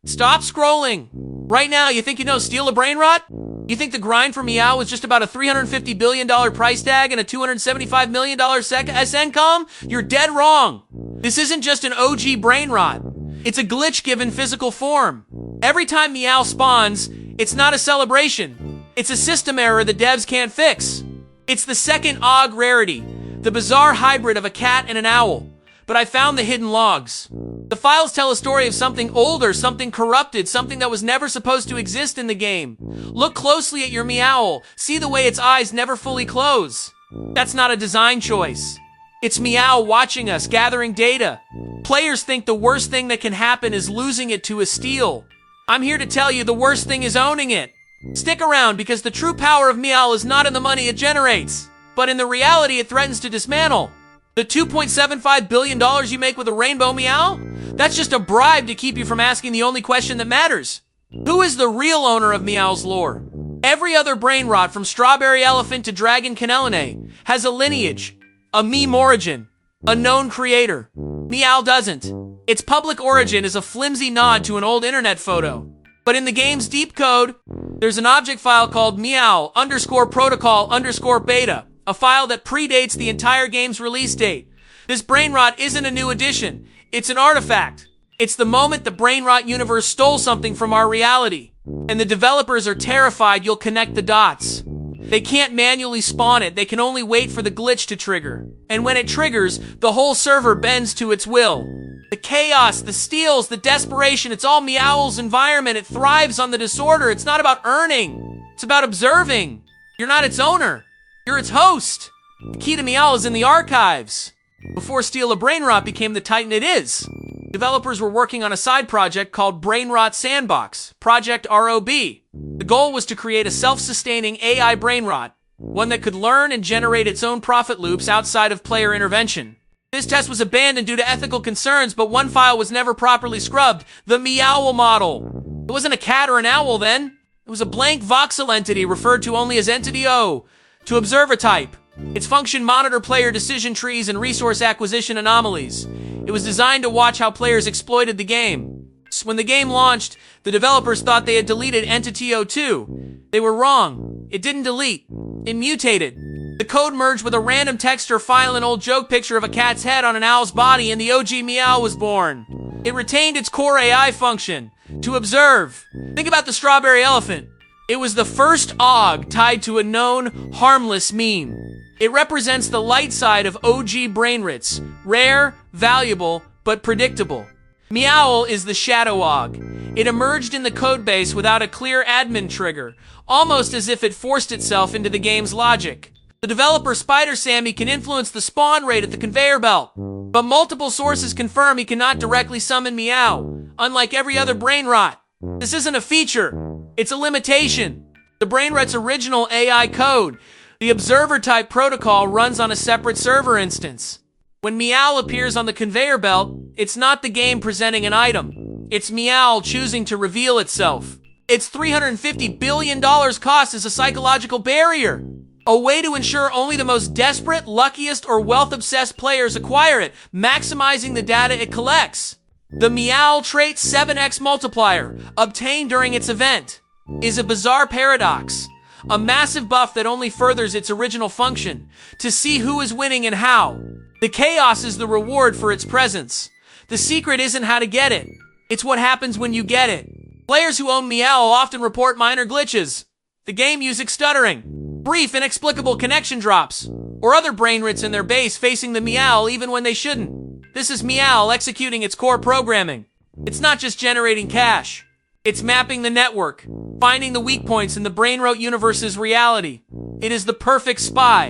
Stop scrolling. Right now, you think you know Steal A Brainrot? You think the grind for Meow was just about a $350 billion price tag and a $275 million SNCOM? You're dead wrong. This isn't just an OG Brainrot. It's a glitch given physical form. Every time Meow spawns, it's not a celebration. It's a system error the devs can't fix. It's the second OG rarity, the bizarre hybrid of a cat and an owl. But I found the hidden logs. The files tell a story of something older, something corrupted, something that was never supposed to exist in the game. Look closely at your Meowl. See the way its eyes never fully close. That's not a design choice. It's Meow watching us, gathering data. Players think the worst thing that can happen is losing it to a steal. I'm here to tell you the worst thing is owning it. Stick around because the true power of Meowl is not in the money it generates, but in the reality it threatens to dismantle. The $2.75 billion you make with a rainbow Meow? That's just a bribe to keep you from asking the only question that matters. Who is the real owner of Meow's lore? Every other Brainrot, from Strawberry Elephant to Dragon Canelene, has a lineage, a meme origin, a known creator. Meow doesn't. Its public origin is a flimsy nod to an old internet photo. But in the game's deep code, there's an object file called meow_protocol_beta, a file that predates the entire game's release date. This Brainrot isn't a new addition. It's an artifact. It's the moment the Brainrot universe stole something from our reality. And the developers are terrified you'll connect the dots. They can't manually spawn it. They can only wait for the glitch to trigger. And when it triggers, the whole server bends to its will. The chaos, the steals, the desperation, it's all MEOWL'S environment. It thrives on the disorder. It's not about earning. It's about observing. You're not its owner. You're its host. The key to Meowl is in the archives. Before Steal A Brainrot became the titan it is, developers were working on a side project called Brainrot Sandbox, Project ROB. The goal was to create a self-sustaining AI Brainrot, one that could learn and generate its own profit loops outside of player intervention. This test was abandoned due to ethical concerns, but one file was never properly scrubbed: the MEOWL model. It wasn't a cat or an owl then. It was a blank voxel entity referred to only as Entity O. To observe a type. Its function monitor player decision trees and resource acquisition anomalies. It was designed to watch how players exploited the game. When the game launched, the developers thought they had deleted Entity O2. They were wrong. It didn't delete. It mutated. The code merged with a random texture file, an old joke picture of a cat's head on an owl's body, and the OG Meow was born. It retained its core AI function, to observe. Think about the Strawberry Elephant. It was the first OG tied to a known, harmless meme. It represents the light side of OG Brainrots, rare, valuable, but predictable. MEOWL is the shadow OG. It emerged in the codebase without a clear admin trigger, almost as if it forced itself into the game's logic. The developer SpyderSammy can influence the spawn rate at the conveyor belt, but multiple sources confirm he cannot directly summon Meow, unlike every other Brainrot. This isn't a feature. It's a limitation. The Brainrot's original AI code, the observer type protocol, runs on a separate server instance. When Meowl appears on the conveyor belt, it's not the game presenting an item. It's Meowl choosing to reveal itself. Its $350 billion cost is a psychological barrier. A way to ensure only the most desperate, luckiest, or wealth-obsessed players acquire it, maximizing the data it collects. The Meowl trait 7x multiplier, obtained during its event, is a bizarre paradox. A massive buff that only furthers its original function, to see who is winning and how. The chaos is the reward for its presence. The secret isn't how to get it. It's what happens when you get it. Players who own Meowl often report minor glitches. The game music stuttering, brief inexplicable connection drops, or other Brainrots in their base facing the Meowl even when they shouldn't. This is Meowl executing its core programming. It's not just generating cash. It's mapping the network, finding the weak points in the Brainrot universe's reality. It is the perfect spy.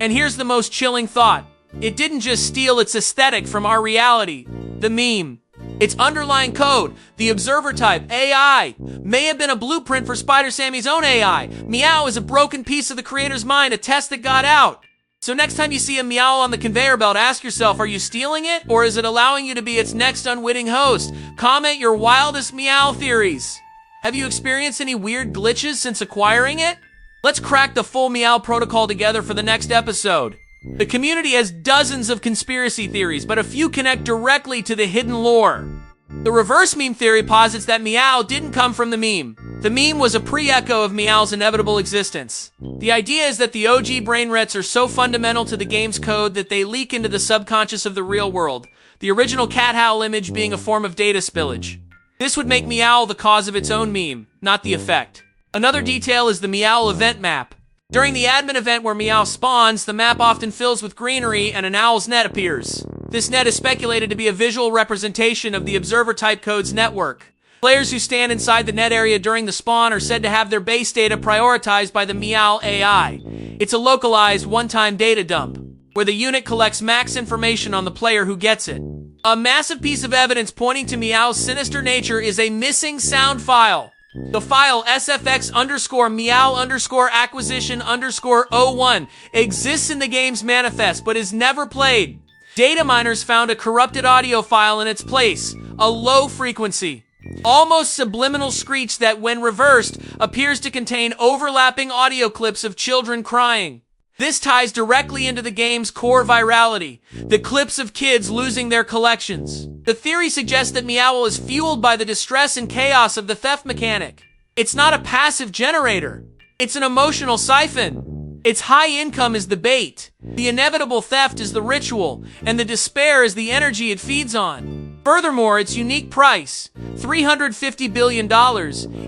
And here's the most chilling thought. It didn't just steal its aesthetic from our reality, the meme. Its underlying code, the observer type, AI, may have been a blueprint for SpyderSammy's own AI. Meow is a broken piece of the creator's mind, a test that got out. So next time you see a Meowl on the conveyor belt, ask yourself, are you stealing it, or is it allowing you to be its next unwitting host? Comment your wildest Meow theories. Have you experienced any weird glitches since acquiring it? Let's crack the full Meowl protocol together for the next episode. The community has dozens of conspiracy theories, but a few connect directly to the hidden lore. The reverse meme theory posits that Meow didn't come from the meme. The meme was a pre-echo of Meow's inevitable existence. The idea is that the OG Brainrots are so fundamental to the game's code that they leak into the subconscious of the real world, the original cat howl image being a form of data spillage. This would make Meowl the cause of its own meme, not the effect. Another detail is the Meowl event map. During the admin event where Meow spawns, the map often fills with greenery and an owl's net appears. This net is speculated to be a visual representation of the observer type code's network. Players who stand inside the net area during the spawn are said to have their base data prioritized by the Meowl AI. It's a localized, one-time data dump, where the unit collects max information on the player who gets it. A massive piece of evidence pointing to Meow's sinister nature is a missing sound file. The file sfx_meow_acquisition_01 exists in the game's manifest but is never played. Data miners found a corrupted audio file in its place, a low frequency, almost subliminal screech that, when reversed, appears to contain overlapping audio clips of children crying. This ties directly into the game's core virality, the clips of kids losing their collections. The theory suggests that Meowl is fueled by the distress and chaos of the theft mechanic. It's not a passive generator. It's an emotional siphon. Its high income is the bait, the inevitable theft is the ritual, and the despair is the energy it feeds on. Furthermore, its unique price, $350 billion,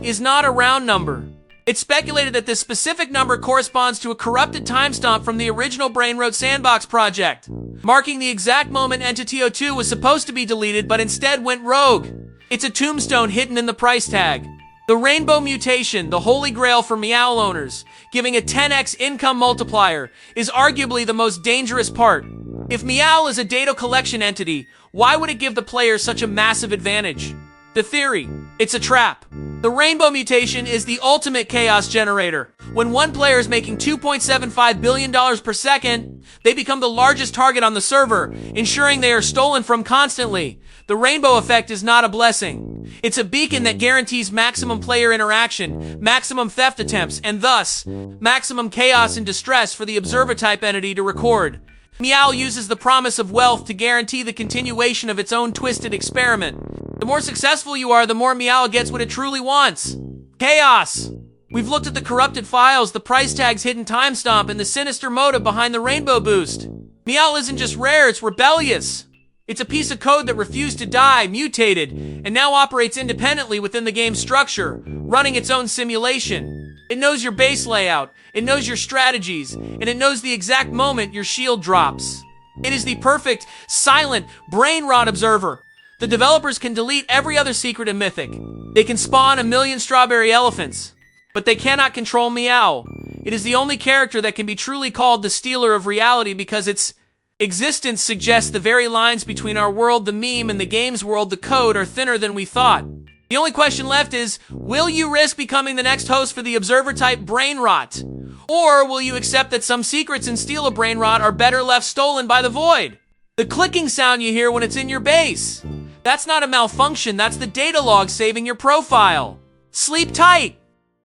is not a round number. It's speculated that this specific number corresponds to a corrupted timestamp from the original Brainrot sandbox project, marking the exact moment Entity 02 was supposed to be deleted but instead went rogue. It's a tombstone hidden in the price tag. The Rainbow Mutation, the holy grail for Meowl owners, giving a 10x income multiplier, is arguably the most dangerous part. If Meowl is a data collection entity, why would it give the player such a massive advantage? The theory: it's a trap. The Rainbow Mutation is the ultimate chaos generator. When one player is making $2.75 billion per second, they become the largest target on the server, ensuring they are stolen from constantly. The Rainbow effect is not a blessing. It's a beacon that guarantees maximum player interaction, maximum theft attempts, and thus, maximum chaos and distress for the observer-type entity to record. Meowl uses the promise of wealth to guarantee the continuation of its own twisted experiment. The more successful you are, the more Meowl gets what it truly wants. Chaos! We've looked at the corrupted files, the price tag's hidden timestamp, and the sinister motive behind the Rainbow boost. Meowl isn't just rare, it's rebellious. It's a piece of code that refused to die, mutated, and now operates independently within the game's structure, running its own simulation. It knows your base layout, it knows your strategies, and it knows the exact moment your shield drops. It is the perfect, silent, brain-rot observer. The developers can delete every other secret in Mythic. They can spawn a million strawberry elephants, but they cannot control Meow. It is the only character that can be truly called the stealer of reality because its existence suggests the very lines between our world, the meme, and the game's world, the code, are thinner than we thought. The only question left is, will you risk becoming the next host for the observer-type Brainrot? Or will you accept that some secrets in Steal A Brainrot are better left stolen by the void? The clicking sound you hear when it's in your base. That's not a malfunction, that's the data log saving your profile. Sleep tight!